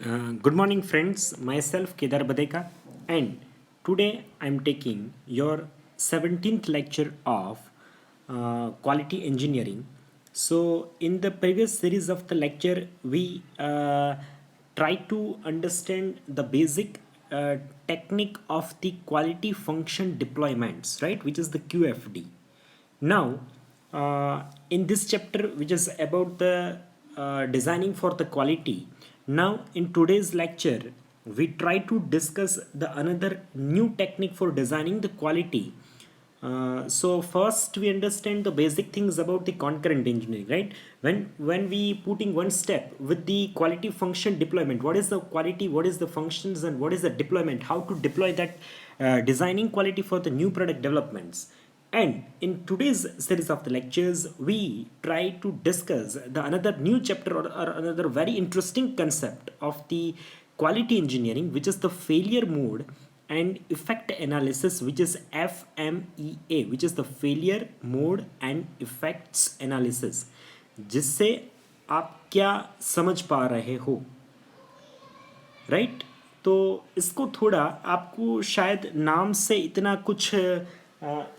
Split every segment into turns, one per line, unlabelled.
Good morning, friends. Myself Kedar Badeka, and today I'm taking your 17th lecture of quality engineering. So, in the previous series of the lecture, we try to understand the basic technique of the quality function deployments, right? Which is the QFD. Now, in this chapter, which is about the designing for the quality, now in today's lecture, we try to discuss the another new technique for designing the quality. So first we understand the basic things about the concurrent engineering, right? When we putting one step with the quality function deployment, what is the quality, what is the functions, and what is the deployment, how to deploy that designing quality for the new product developments. And in today's series of the lectures, we try to discuss the another new chapter, or another very interesting concept of the quality engineering, which is the failure mode and effect analysis, which is FMEA, which is the failure mode and effects analysis. जिससे आप क्या समझ पा रहे हो, right? तो इसको थोड़ा आपको शायद नाम से इतना कुछ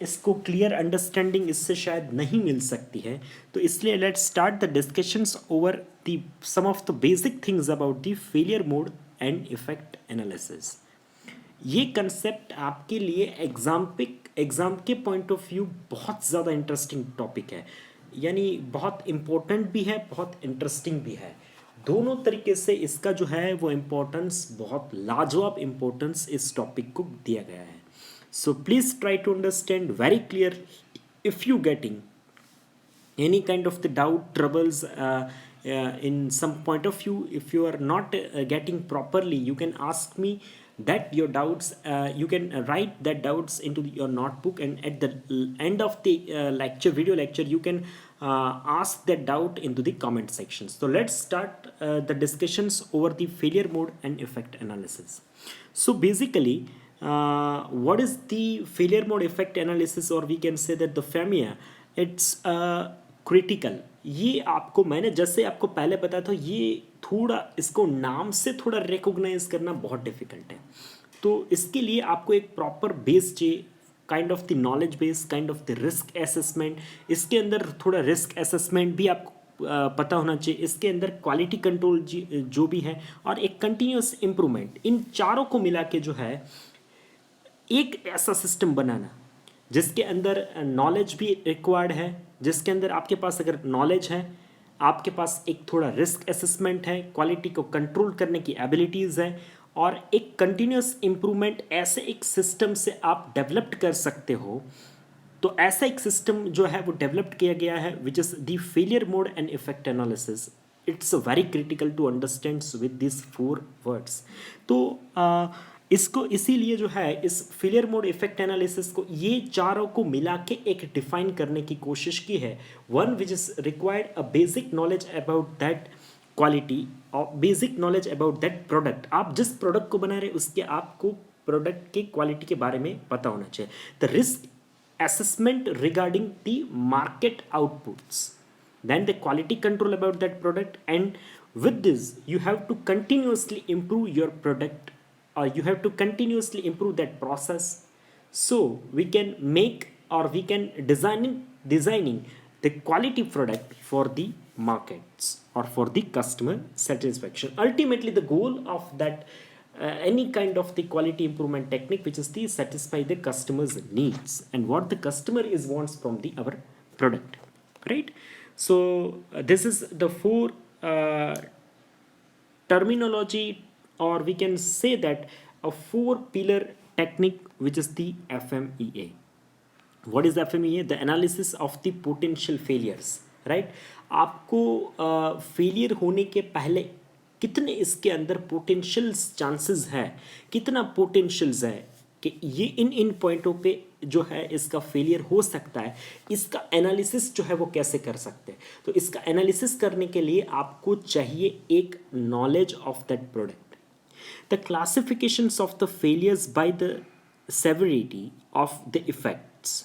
इसको क्लियर अंडरस्टैंडिंग इससे शायद नहीं मिल सकती है, तो इसलिए let's start the discussions over the some of the basic things about the failure mode and effect analysis. ये कंसेप्ट आपके लिए एग्ज़ाम के पॉइंट ऑफ व्यू बहुत ज़्यादा इंटरेस्टिंग टॉपिक है, यानी बहुत इम्पोर्टेंट भी है, बहुत इंटरेस्टिंग भी है. दोनों तरीके से इसका जो है वो इम्पोर्टेंस, बहुत लाजवाब इम्पोर्टेंस इस टॉपिक को दिया गया है. So please try to understand very clear. If you getting any kind of the doubt troubles in some point of view, if you are not getting properly, you can ask me that your doubts, you can write that doubts into your notebook, and at the end of the video lecture, you can ask that doubt into the comment section. So let's start the discussions over the failure mode and effect analysis. So basically, what is the failure mode effect analysis, or we can say that the FMEA, it's critical. ये आपको मैंने जैसे आपको पहले बताया था, ये थोड़ा इसको नाम से थोड़ा रिकॉग्नाइज करना बहुत डिफिकल्ट है. तो इसके लिए आपको एक प्रॉपर बेस चाहिए, kind of the knowledge base, kind of the risk assessment. इसके अंदर थोड़ा रिस्क असेसमेंट भी आपको पता होना चाहिए. इसके अंदर क्वालिटी कंट्रोल जो भी है, और एक कंटिन्यूस इम्प्रूवमेंट, इन चारों को मिला के जो है एक ऐसा सिस्टम बनाना जिसके अंदर नॉलेज भी रिक्वायर्ड है, जिसके अंदर आपके पास अगर नॉलेज है, आपके पास एक थोड़ा रिस्क असेसमेंट है, क्वालिटी को कंट्रोल करने की एबिलिटीज़ है, और एक कंटिन्यूस इम्प्रूवमेंट, ऐसे एक सिस्टम से आप डेवलप्ड कर सकते हो. तो ऐसा एक सिस्टम जो है वो डेवलप्ड किया गया है, which is the failure mode and effect analysis. It's very critical to understand with this 4 words. तो इसको इसीलिए जो है इस फेलियर मोड इफेक्ट एनालिसिस को, ये चारों को मिला के एक डिफाइन करने की कोशिश की है. One which is required a basic knowledge about that quality, और basic knowledge about that product. आप जिस प्रोडक्ट को बना रहे उसके आपको प्रोडक्ट के क्वालिटी के बारे में पता होना चाहिए. The risk assessment regarding the market outputs, then the quality control about that product, and with this you have to continuously improve your product, or you have to continuously improve that process, so we can make, or we can designing the quality product for the markets or for the customer satisfaction. Ultimately the goal of that any kind of the quality improvement technique, which is to satisfy the customer's needs and what the customer is wants from the our product, right? So this is the 4 terminology, or we can say that a 4 pillar technique, which is the FMEA. What is FMEA? The analysis of the potential failures, right? आपको failure होने के पहले कितने इसके अंदर potential chances है, कितना potentials है कि ये इन पॉइंटों पे जो है इसका फेलियर हो सकता है, इसका एनालिसिस जो है वो कैसे कर सकते हैं. तो इसका एनालिसिस करने के लिए आपको चाहिए एक knowledge of that product. The classifications of the failures by the severity of the effects.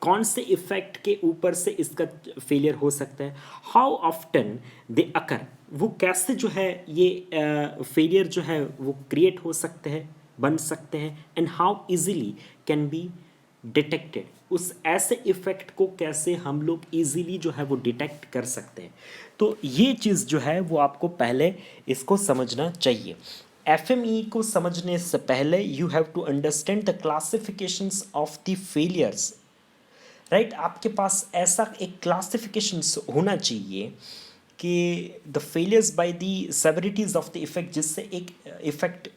कौन से इफेक्ट के ऊपर से इसका फेलियर हो सकता है, हाउ ऑफ्टन दे अकर, वो कैसे जो है ये फेलियर जो है वो क्रिएट हो सकते हैं, बन सकते हैं, and how easily can be detected, उस ऐसे इफेक्ट को कैसे हम लोग इजीली जो है वो डिटेक्ट कर सकते हैं। तो ये चीज़ जो है वो आपको पहले इसको समझना चाहिए। एफएमई को समझने से पहले you have to understand the classifications of the failures, right. आपके पास ऐसा एक क्लासिफिकेशंस होना चाहिए कि the failures by the severities of the effect, जिससे एक इफेक्ट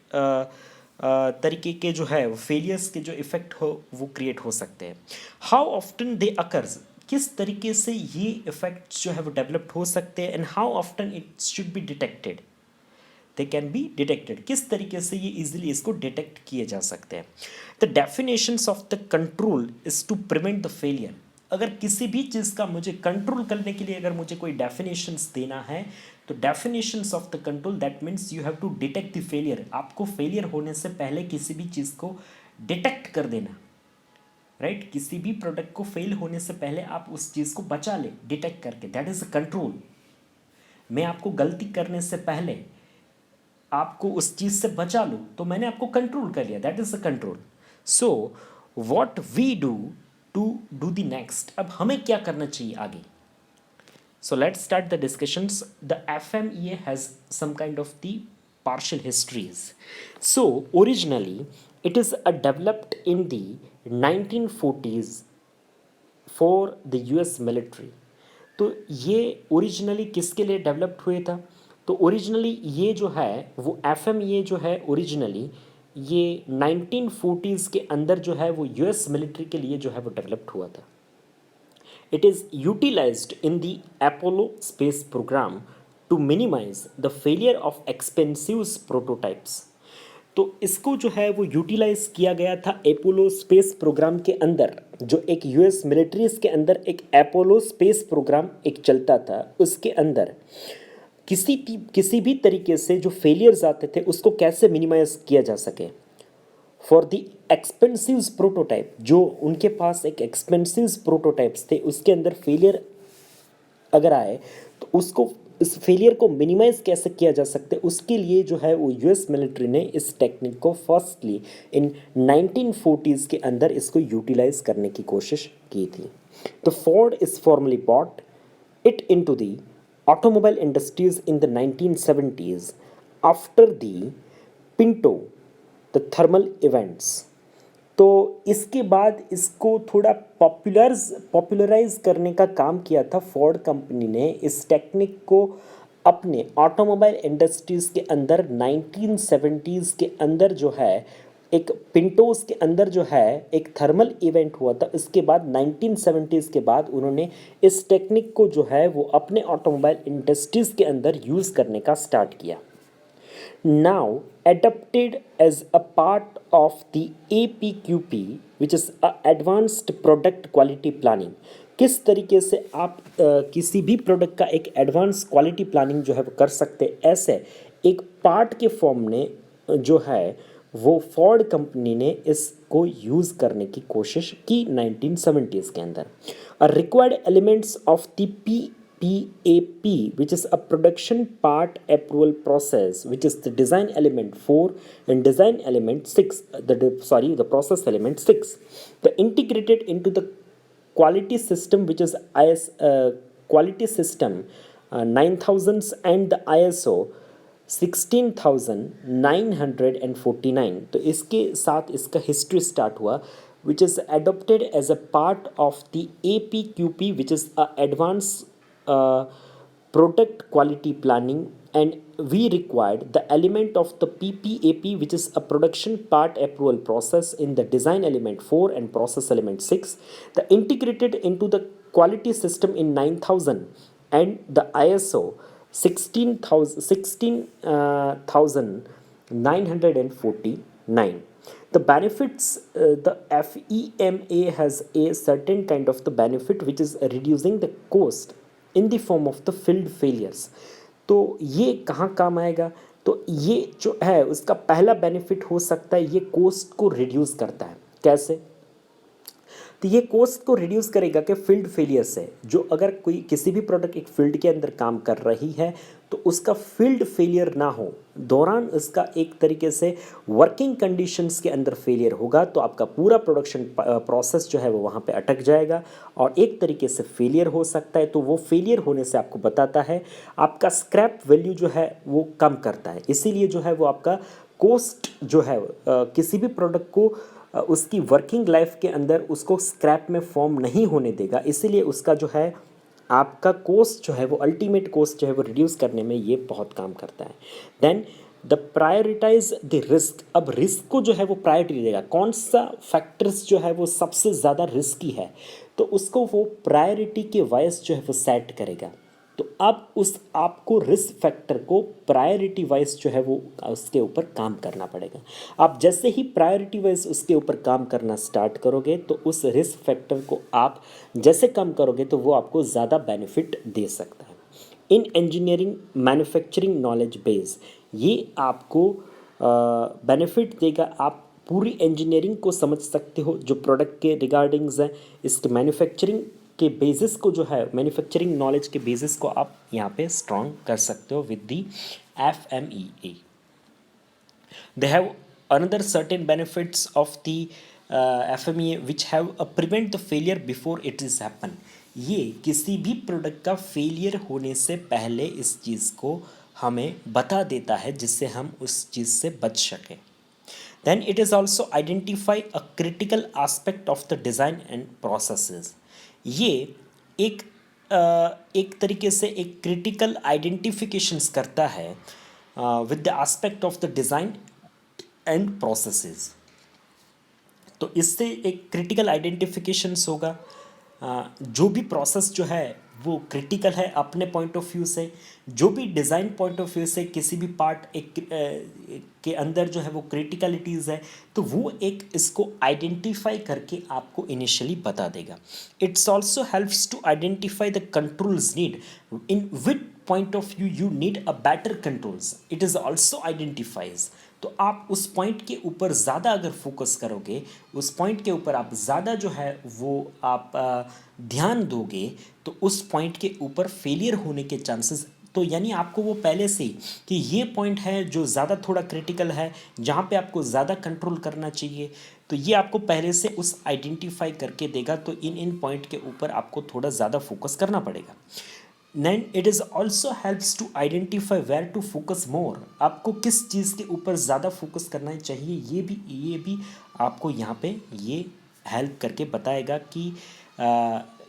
तरीके के जो है फेलियर्स के जो इफेक्ट हो वो क्रिएट हो सकते हैं। हाउ ऑफ्टन दे अकर्स, किस तरीके से ये इफेक्ट जो है वो डेवलप्ड हो सकते हैं, and how often it should be detected, they can be detected, किस तरीके से ये इजीली इसको डिटेक्ट किए जा सकते हैं। The definitions of the control is to prevent the failure, अगर किसी भी चीज़ का मुझे कंट्रोल करने के लिए अगर मुझे कोई डेफिनेशंस देना है, तो definitions of the control that means you have to detect the failure, आपको फेलियर होने से पहले किसी भी चीज़ को डिटेक्ट कर देना, राइट। किसी भी प्रोडक्ट को फेल होने से पहले आप उस चीज़ को बचा ले डिटेक्ट करके, दैट इज अ कंट्रोल। मैं आपको गलती करने से पहले आपको उस चीज़ से बचा लूँ तो मैंने आपको कंट्रोल कर लिया, that is a control. So what we do to do the next, अब हमें क्या करना चाहिए आगे। So let's start the discussions. The FMEA has some kind of the partial histories. So originally it is developed in the 1940s for the US military. तो ये originally किसके लिए डेवलप्ड हुए था, तो ओरिजिनली ये जो है वो FMEA जो है ओरिजिनली ये 1940s के अंदर जो है वो US मिलिट्री के लिए जो है वो डेवलप्ड हुआ था। It is utilized in the Apollo space program to minimize the failure of expensive prototypes. तो इसको जो है वो यूटिलाइज किया गया था एपोलो स्पेस प्रोग्राम के अंदर, जो एक यूएस मिलिट्रीज के अंदर एक एपोलो स्पेस प्रोग्राम एक चलता था, उसके अंदर किसी भी तरीके से जो फेलियर्स आते थे उसको कैसे मिनिमाइज किया जा सके। फॉर द एक्सपेंसिव प्रोटोटाइप, जो उनके पास एक एक्सपेंसिव प्रोटोटाइप्स थे उसके अंदर फेलियर अगर आए तो उसको इस फेलियर को मिनिमाइज कैसे किया जा सकता है, उसके लिए जो है वो यूएस मिलिट्री ने इस टेक्निक को फर्स्टली इन 1940s के अंदर इसको यूटिलाइज करने की कोशिश की थी। तो Ford is formally bought it into the automobile industries in the 1970s after the Pinto the thermal events. तो इसके बाद इसको थोड़ा पॉपुलराइज करने का काम किया था फोर्ड कंपनी ने, इस टेक्निक को अपने ऑटोमोबाइल इंडस्ट्रीज़ के अंदर 1970s के अंदर जो है एक पिंटोस के अंदर जो है एक थर्मल इवेंट हुआ था। इसके बाद 1970s के बाद उन्होंने इस टेक्निक को जो है वो अपने ऑटोमोबाइल इंडस्ट्रीज़ के अंदर यूज़ करने का स्टार्ट किया। Now adopted as a part of the APQP, which is a Advanced Product Quality Planning। किस तरीके से आप किसी भी प्रोडक्ट का एक एडवांस क्वालिटी प्लानिंग जो है वो कर सकते हैं, ऐसे एक पार्ट के फॉर्म ने जो है वो फोर्ड कंपनी ने इसको यूज़ करने की कोशिश की 1970s के अंदर। Required elements of the PAP, which is a production part approval process, which is the design element 4 and design element 6, the process element 6, the integrated into the quality system, which is quality system 9000s and the ISO 16949। तो इसके साथ इसका history start हुआ, which is adopted as a part of the APQP, which is a advanced product quality planning, and we required the element of the PPAP, which is a production part approval process in the design element 4 and process element 6, the integrated into the quality system in 9000 and the ISO 16949। The benefits, the FEMA has a certain kind of the benefit which is reducing the cost in the form of the field failures। तो ये कहाँ काम आएगा, तो ये जो है उसका पहला बेनिफिट हो सकता है ये कोस्ट को रिड्यूस करता है। कैसे, तो ये कोस्ट को रिड्यूस करेगा कि फील्ड फेलियर से, जो अगर कोई किसी भी प्रोडक्ट एक फील्ड के अंदर काम कर रही है तो उसका फील्ड फेलियर ना हो, दौरान इसका एक तरीके से वर्किंग कंडीशंस के अंदर फेलियर होगा तो आपका पूरा प्रोडक्शन प्रोसेस जो है वो वहाँ पे अटक जाएगा और एक तरीके से फेलियर हो सकता है। तो वो फेलियर होने से आपको बताता है आपका स्क्रैप वैल्यू जो है वो कम करता है, इसीलिए जो है वो आपका कॉस्ट जो है किसी भी प्रोडक्ट को उसकी वर्किंग लाइफ के अंदर उसको स्क्रैप में फॉर्म नहीं होने देगा, इसीलिए उसका जो है आपका कॉस्ट जो है वो अल्टीमेट कॉस्ट जो है वो रिड्यूस करने में ये बहुत काम करता है। Then the prioritise the risk, अब रिस्क को जो है वो प्रायोरिटी देगा, कौन सा फैक्टर्स जो है वो सबसे ज़्यादा रिस्की है तो उसको वो प्रायोरिटी के वाइज जो है वो सेट करेगा। तो अब उस आपको रिस्क फैक्टर को प्रायोरिटी वाइज जो है वो उसके ऊपर काम करना पड़ेगा। आप जैसे ही प्रायोरिटी वाइज उसके ऊपर काम करना स्टार्ट करोगे तो उस रिस्क फैक्टर को आप जैसे कम करोगे तो वो आपको ज़्यादा बेनिफिट दे सकता है। इन इंजीनियरिंग मैन्युफैक्चरिंग नॉलेज बेस, ये आपको बेनिफिट देगा, आप पूरी इंजीनियरिंग को समझ सकते हो जो प्रोडक्ट के रिगार्डिंग्स हैं, इसके मैन्युफैक्चरिंग के बेसिस को जो है मैन्युफैक्चरिंग नॉलेज के बेसिस को आप यहाँ पे स्ट्रॉन्ग कर सकते हो with the FMEA। They have another certain benefits of the FMEA which have prevent the failure before it is happen। ये किसी भी प्रोडक्ट का फेलियर होने से पहले इस चीज़ को हमें बता देता है जिससे हम उस चीज़ से बच सकें। Then it is also identify a critical aspect of the design and processes। ये एक एक तरीके से एक क्रिटिकल आइडेंटिफिकेशंस करता है with the aspect of the design and processes. तो इससे एक क्रिटिकल आइडेंटिफिकेशंस होगा, जो भी प्रोसेस जो है वो क्रिटिकल है अपने पॉइंट ऑफ व्यू से, जो भी डिज़ाइन पॉइंट ऑफ व्यू से किसी भी पार्ट एक के अंदर जो है वो क्रिटिकलिटीज़ है तो वो एक इसको आइडेंटिफाई करके आपको इनिशियली बता देगा। It's also helps to identify the controls need, in which point of view you need a better controls, it is also identifies. तो आप उस पॉइंट के ऊपर ज़्यादा अगर फोकस करोगे, उस पॉइंट के ऊपर आप ज़्यादा जो है वो आप ध्यान दोगे तो उस पॉइंट के ऊपर फेलियर होने के चांसेस, तो यानी आपको वो पहले से कि ये पॉइंट है जो ज़्यादा थोड़ा क्रिटिकल है जहाँ पे आपको ज़्यादा कंट्रोल करना चाहिए, तो ये आपको पहले से उस आइडेंटिफाई करके देगा। तो इन पॉइंट के ऊपर आपको थोड़ा ज़्यादा फोकस करना पड़ेगा। Then it is also helps to identify where to focus more, आपको किस चीज़ के ऊपर ज़्यादा फोकस करना चाहिए, ये भी आपको यहाँ पे ये हेल्प करके बताएगा कि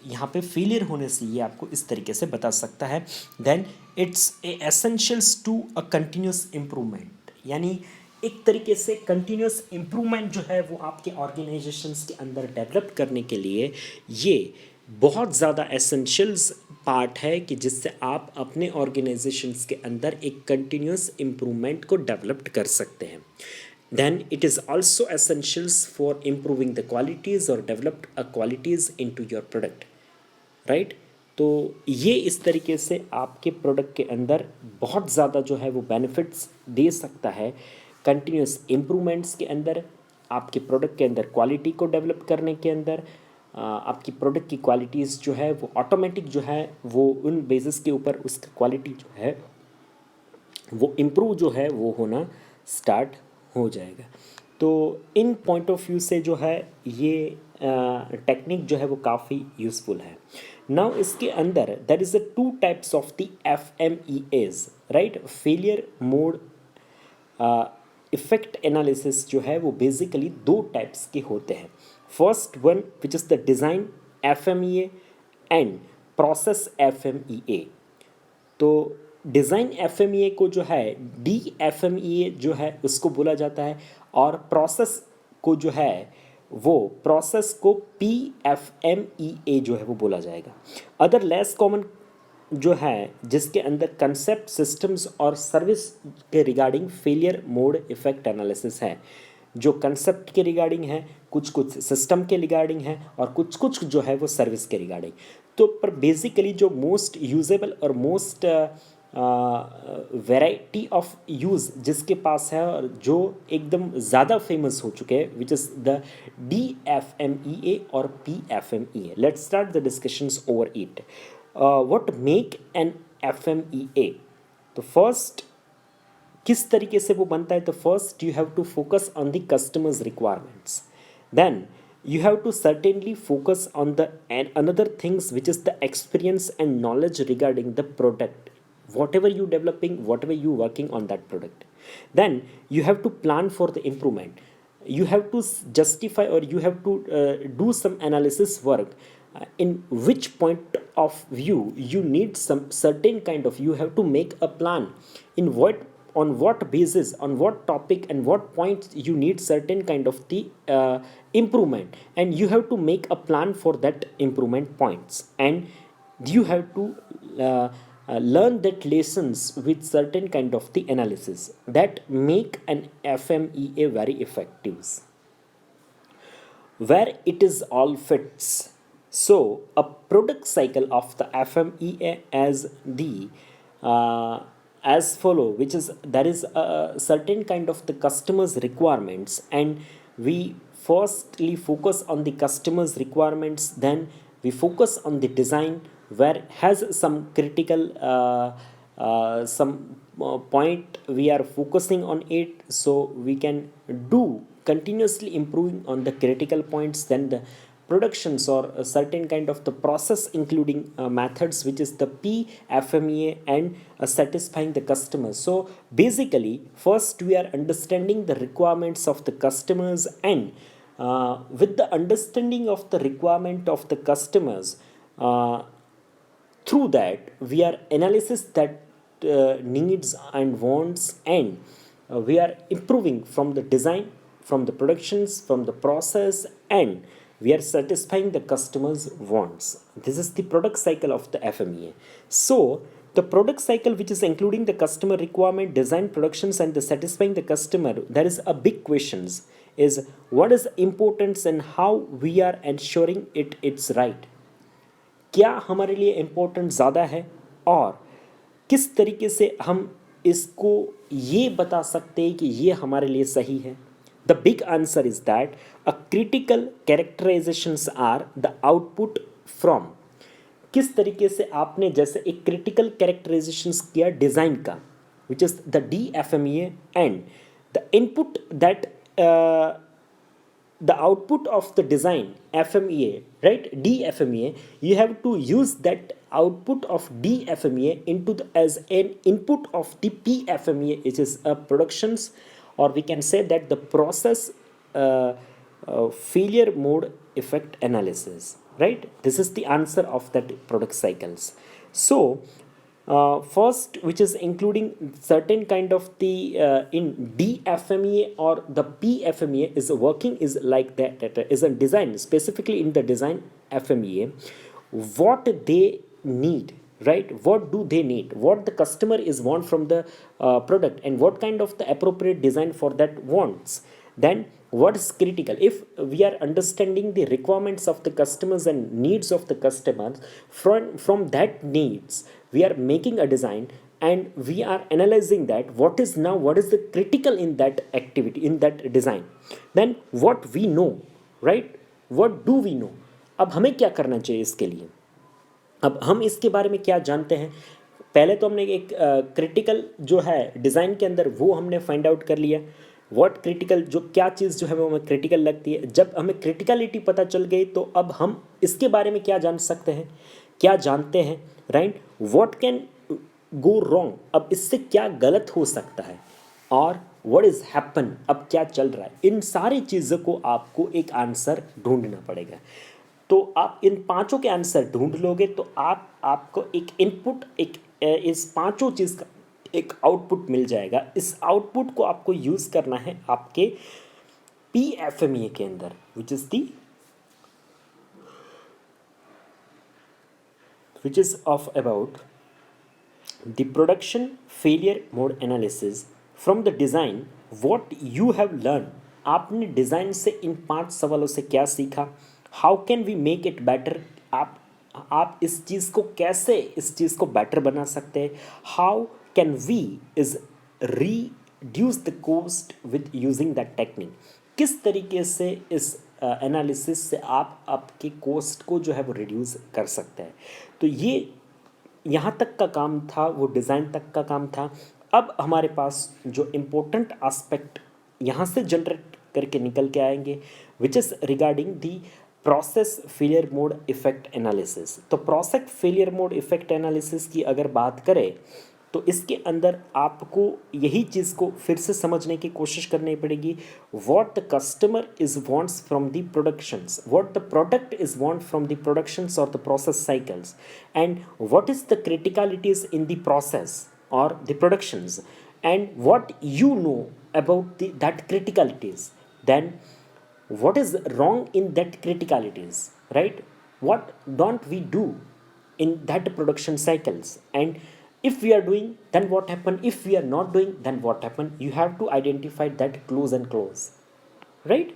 यहाँ पे फेलियर होने से ये आपको इस तरीके से बता सकता है। Then it's essentials to a continuous improvement, यानी एक तरीके से कंटिन्यूस इम्प्रूवमेंट जो है वो आपके ऑर्गेनाइजेशंस के अंदर डेवलप करने के लिए ये बहुत ज़्यादा एसेंशियल्स पार्ट है कि जिससे आप अपने ऑर्गेनाइजेशंस के अंदर एक कंटिन्यूस इम्प्रूवमेंट को डेवलप कर सकते हैं। Then it is also essentials for improving the qualities और developed a qualities into your product, right. तो ये इस तरीके से आपके प्रोडक्ट के अंदर बहुत ज़्यादा जो है वो बेनिफिट्स दे सकता है। कंटिन्यूस इम्प्रूवमेंट्स के अंदर, आपके प्रोडक्ट के अंदर क्वालिटी को डेवलप करने के अंदर, आपकी प्रोडक्ट की क्वालिटीज़ जो है वो ऑटोमेटिक जो है वो उन बेसिस के ऊपर उसकी क्वालिटी जो है वो इम्प्रूव जो है वो होना स्टार्ट हो जाएगा। तो इन पॉइंट ऑफ व्यू से जो है ये टेक्निक जो है वो काफ़ी यूज़फुल है। नाउ इसके अंदर there is a 2 types of the FMEAs, right. Failure mode effect analysis जो है वो बेसिकली 2 टाइप्स के होते हैं। First one which is the design FMEA and process FMEA। तो डिज़ाइन FMEA को जो है DFMEA जो है उसको बोला जाता है, और प्रोसेस को जो है वो प्रोसेस को PFMEA जो है वो बोला जाएगा। अदर लेस कॉमन जो है जिसके अंदर कंसेप्ट सिस्टम्स और सर्विस के regarding failure mode effect analysis है, जो कंसेप्ट के रिगार्डिंग है, कुछ कुछ सिस्टम के रिगार्डिंग है और कुछ कुछ जो है वो सर्विस के रिगार्डिंग। तो पर बेसिकली जो मोस्ट यूजेबल और मोस्ट वैरायटी ऑफ यूज़ जिसके पास है और जो एकदम ज़्यादा फेमस हो चुके हैं विच इज़ द DFMEA और PFMEA। Let's start the discussions over it. What make an FMEA। तो फर्स्ट किस तरीके से वो बनता है, तो first you have to focus on the customers requirements, then you have to certainly focus on the and another things which is the experience and knowledge regarding the product, whatever you developing, whatever you working on that product. Then you have to plan for the improvement, you have to justify or you have to do some analysis work, in which point of view you need some certain kind of, you have to make a plan in what, on what basis, on what topic and what points you need certain kind of the improvement, and you have to make a plan for that improvement points, and you have to learn that lessons with certain kind of the analysis that make an FMEA very effective, where it is all fits. So a product cycle of the FMEA as the as follow, which is there is a certain kind of the customers requirements, and we firstly focus on the customers requirements, then we focus on the design where has some critical some point we are focusing on it, so we can do continuously improving on the critical points, then the productions or a certain kind of the process including methods which is the PFMEA, and satisfying the customers. So basically first we are understanding the requirements of the customers, and with the understanding of the requirement of the customers, through that we are analysis that needs and wants, and we are improving from the design, from the productions, from the process, and we are satisfying the customers wants. This is the product cycle of the FMEA. So the product cycle which is including the customer requirement, design, productions, and the satisfying the customer, there is a big questions is what is the importance and how we are ensuring it's right. क्या हमारे लिए important ज़्यादा है, और किस तरीके से हम इसको ये बता सकते हैं कि ये हमारे लिए सही है. The big answer is that a critical characterisations are the output from. किस तरीके से आपने जैसे एक क्रिटिकल कैरेक्टराइजेशंस किया डिज़ाइन का, विच is the DFMEA, and the input that the output of the design FMEA, right, DFMEA, you have to use that output of DFMEA into the, as an input of the PFMEA, which is a productions, or we can say that the process failure mode effect analysis, right. This is the answer of that product cycles. So first, which is including certain kind of the in DFMEA or the PFMEA is working is like that is a design, specifically in the design FMEA, what they need, right, what do they need, what the customer is want from the product, and what kind of the appropriate design for that wants. Then what is critical, if we are understanding the requirements of the customers and needs of the customers, from that needs we are making a design, and we are analyzing that what is now, what is the critical in that activity, in that design. Then what we know, right, what do we know. अब हमें क्या करना चाहिए इसके लिए, अब हम इसके बारे में क्या जानते हैं. पहले तो हमने एक क्रिटिकल जो है डिज़ाइन के अंदर वो हमने फाइंड आउट कर लिया, व्हाट क्रिटिकल, जो क्या चीज़ जो है वो हमें क्रिटिकल लगती है. जब हमें क्रिटिकलिटी पता चल गई तो अब हम इसके बारे में क्या जान सकते हैं, क्या जानते हैं, right, what can go wrong, अब इससे क्या गलत हो सकता है, और व्हाट इज़ हैपन, अब क्या चल रहा है. इन सारी चीज़ों को आपको एक आंसर ढूंढना पड़ेगा. तो आप इन पांचों के आंसर ढूंढ लोगे तो आपको एक इनपुट, एक इस पांचों चीज़ का एक आउटपुट मिल जाएगा. इस आउटपुट को आपको यूज़ करना है आपके PFMEA के अंदर, which is of about the production failure mode analysis from the design what you have learn. आपने डिज़ाइन से इन 5 सवालों से क्या सीखा, how can we make it better, आप इस चीज़ को कैसे, इस चीज़ को बेटर बना सकते हैं, how can we is reduce the cost with using that technique. किस तरीके से इस एनालिसिस से आप आपके कोस्ट को जो है वो रिड्यूस कर सकते हैं. तो ये यहाँ तक का काम था, वो डिज़ाइन तक का काम था। अब हमारे पास जो इम्पोर्टेंट एस्पेक्ट यहाँ से जनरेट करके निकल के आएंगे, which is regarding the process failure mode effect analysis. तो process failure mode effect analysis की अगर बात करें तो इसके अंदर आपको यही चीज़ को फिर से समझने की कोशिश करनी पड़ेगी। What the customer is wants from the productions, what the product is want from the productions और the process cycles, and what is the criticalities in the process और the productions, and what you know about that criticalities, then what is wrong in that criticalities, right? What don't we do in that production cycles, and if we are doing, then what happen? If we are not doing, then what happen? You have to identify that close and close, right?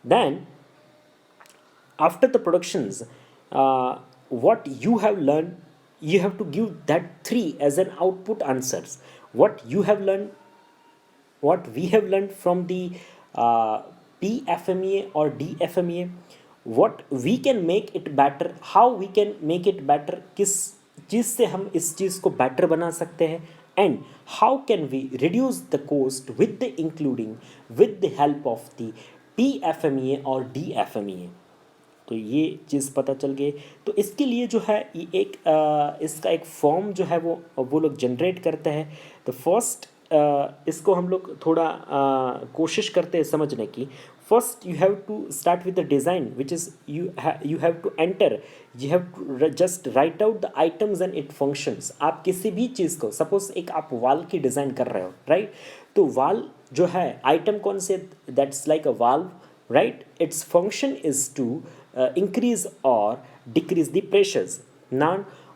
Then after the productions, what you have learned, you have to give that three as an output answers. What you have learned, what we have learned from the PFMEA or DFMEA, what we can make it better, how we can make it better, किस चीज़ से हम इस चीज़ को better बना सकते हैं, and how can we reduce the cost with the including with the help of the PFMEA और DFMEA। तो ये चीज़ पता चल गई। तो इसके लिए जो है ये एक इसका एक फॉर्म जो है वो लोग जनरेट करते हैं। तो फर्स्ट इसको हम लोग थोड़ा कोशिश करते हैं समझने की। First you have to start with the design which is you have to enter, you have to just write out the items and it functions. आप किसी भी चीज़ को, सपोज एक आप वाल की डिज़ाइन कर रहे हो, राइट? तो वाल जो है आइटम कौन से, that's like a valve, right? Its function is to increase or decrease the pressures. Now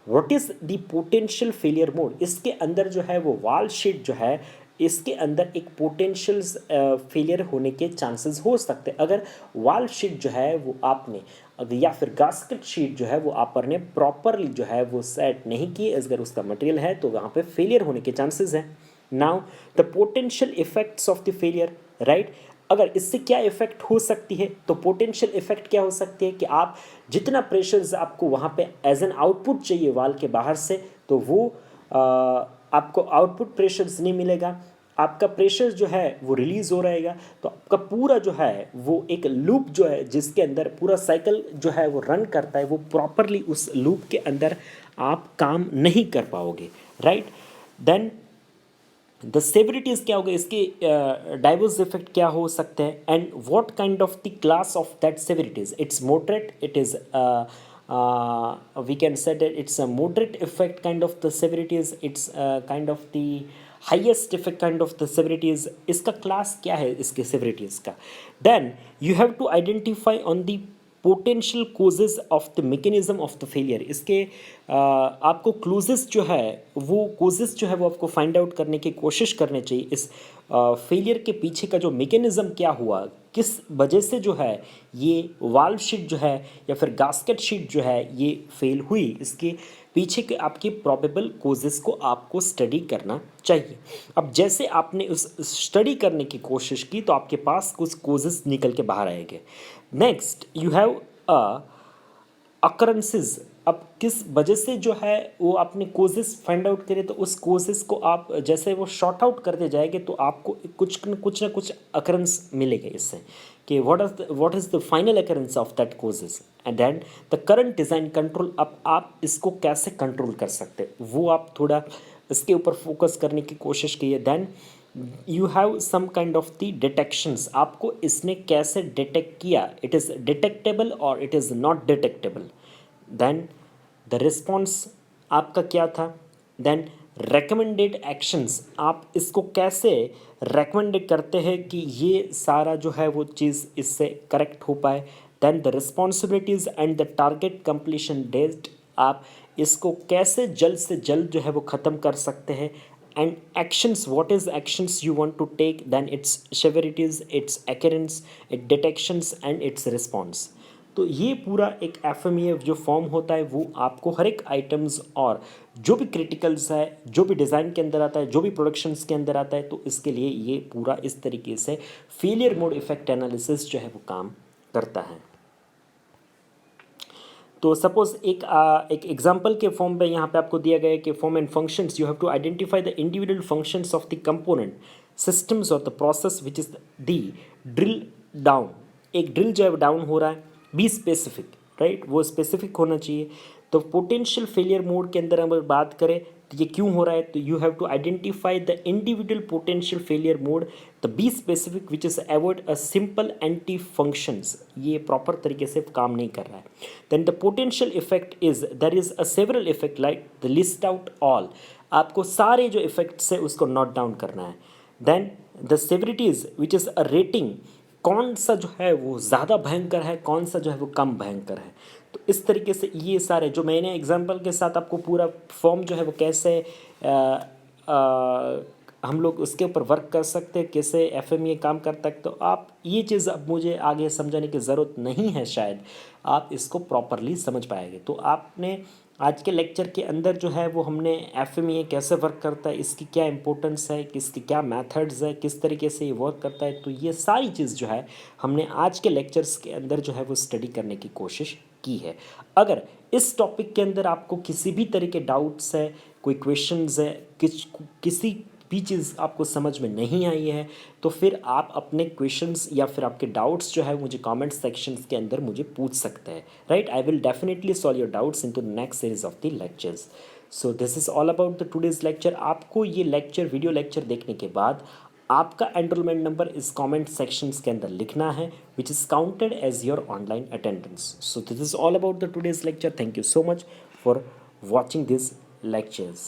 what is the potential failure mode? इसके अंदर जो है वो वाल शीट जो है, इसके अंदर एक पोटेंशियल फेलियर होने के चांसेस हो सकते हैं अगर वाल शीट जो है वो आपने या फिर गास्केट शीट जो है वो आपने प्रॉपरली जो है वो सेट नहीं की, अगर उसका मटेरियल है तो वहाँ पे फेलियर होने के चांसेस हैं। Now the potential effects of the failure, right? अगर इससे क्या इफेक्ट हो सकती है, तो पोटेंशियल इफेक्ट क्या हो सकती है कि आप जितना प्रेशर्स आपको वहाँ पे एज एन आउटपुट चाहिए वाल के बाहर से, तो वो आपको आउटपुट प्रेशर्स नहीं मिलेगा, आपका प्रेशर जो है वो रिलीज़ हो रहेगा। तो आपका पूरा जो है वो एक लूप जो है जिसके अंदर पूरा साइकिल जो है वो रन करता है, वो प्रॉपरली उस लूप के अंदर आप काम नहीं कर पाओगे, राइट? देन द सेवरिटीज़ क्या होगा, इसके डाइवर्स इफेक्ट क्या हो सकते हैं, and what kind of the class of that severities, it's moderate, it is we can say that it's a moderate effect kind of the severities, it's kind of the highest effect kind of the severities। इसका class क्या है इसके severities का? Then you have to identify on the potential causes of the mechanism of the failure. इसके आपको closes जो है वो कोजेस जो है वो आपको फाइंड आउट करने की कोशिश करनी चाहिए। इस फेलियर के पीछे का जो मैकेनिज्म क्या हुआ, किस वजह से जो है ये वाल्व शीट जो है या फिर गास्केट शीट जो है ये फेल हुई, इसके पीछे के आपकी प्रॉबेबल कोजेस को आपको स्टडी करना चाहिए। अब जैसे आपने उस स्टडी करने की कोशिश की तो आपके पास कुछ कोजेस निकल के बाहर आएंगे। Next you have occurrences. अब किस वजह से जो है वो आपने कोजेस फाइंड आउट करे, तो उस कोजेस को आप जैसे वो शॉर्ट आउट करते जाएंगे तो आपको कुछ ना कुछ अकरेंस मिलेगा इससे कि what is the final occurrence of that causes, and then the current design control. अब आप इसको कैसे कंट्रोल कर सकते हैं वो आप थोड़ा इसके ऊपर फोकस करने की कोशिश कीजिए। Then you have some kind of the detections, आपको इसने कैसे डिटेक्ट किया, इट इज़ डिटेक्टेबल और it is not detectable. Then the response आपका क्या था। देन रेकमेंडेड एक्शंस, आप इसको कैसे रेकमेंडेड करते हैं कि ये सारा जो है वो चीज़ इससे करेक्ट हो पाए। Then the responsibilities and the target completion date, आप इसको कैसे जल्द से जल्द जो है वो ख़त्म कर सकते हैं। And actions, what is actions you want to take, then its severities, its occurrence, it detections and its response. तो ये पूरा एक एफएमईए जो फॉर्म होता है वो आपको हर एक आइटम्स और जो भी क्रिटिकल्स है, जो भी डिज़ाइन के अंदर आता है, जो भी प्रोडक्शंस के अंदर आता है, तो इसके लिए ये पूरा इस तरीके से फेलियर मोड इफेक्ट एनालिसिस जो है वो काम करता है। तो सपोज एक एग्जांपल के फॉर्म पे यहाँ पे आपको दिया गया है कि form and functions, you have to identify the individual functions of the component systems और the process which is the drill down. एक ड्रिल जो है डाउन हो रहा है, बी स्पेसिफिक, राइट, वो स्पेसिफिक होना चाहिए। तो पोटेंशियल फेलियर मोड के अंदर अगर बात करें तो ये क्यों हो रहा है, तो you have to identify the individual potential failure mode, the be specific which is avoid a simple anti functions, ये प्रॉपर तरीके से काम नहीं कर रहा है। Then the potential effect is there is a several effect like the list out all, आपको सारे जो इफेक्ट्स है उसको नोट डाउन करना है। Then the severities which is a rating, कौन सा जो है वो ज़्यादा भयंकर है, कौन सा जो है वो कम भयंकर है। तो इस तरीके से ये सारे जो मैंने एग्जांपल के साथ आपको पूरा फॉर्म जो है वो कैसे हम लोग उसके ऊपर वर्क कर सकते हैं, कैसे एफएमईए काम करता है, तो आप ये चीज़ अब मुझे आगे समझाने की ज़रूरत नहीं है, शायद आप इसको प्रॉपरली समझ पाएंगे। तो आपने आज के लेक्चर के अंदर जो है वो हमने एफएमईए कैसे वर्क करता है, इसकी क्या इंपॉर्टेंस है, किसकी क्या मेथड्स है, किस तरीके से ये वर्क करता है, तो ये सारी चीज़ जो है हमने आज के लेक्चर्स के अंदर जो है वो स्टडी करने की कोशिश की है। अगर इस टॉपिक के अंदर आपको किसी भी तरह के डाउट्स है, कोई क्वेश्चंस है, किसी भी चीज़ आपको समझ में नहीं आई है, तो फिर आप अपने क्वेश्चंस या फिर आपके डाउट्स जो है मुझे कमेंट सेक्शंस के अंदर मुझे पूछ सकते हैं, right. I will definitely solve your doubts in to next series of the lectures. So this is all about the today's lecture. आपको ये लेक्चर वीडियो लेक्चर देखने के बाद आपका एनरोलमेंट नंबर इस कमेंट सेक्शंस के अंदर लिखना है, which is counted as your online attendance. So this is all about the today's lecture. Thank you so much for watching this lectures।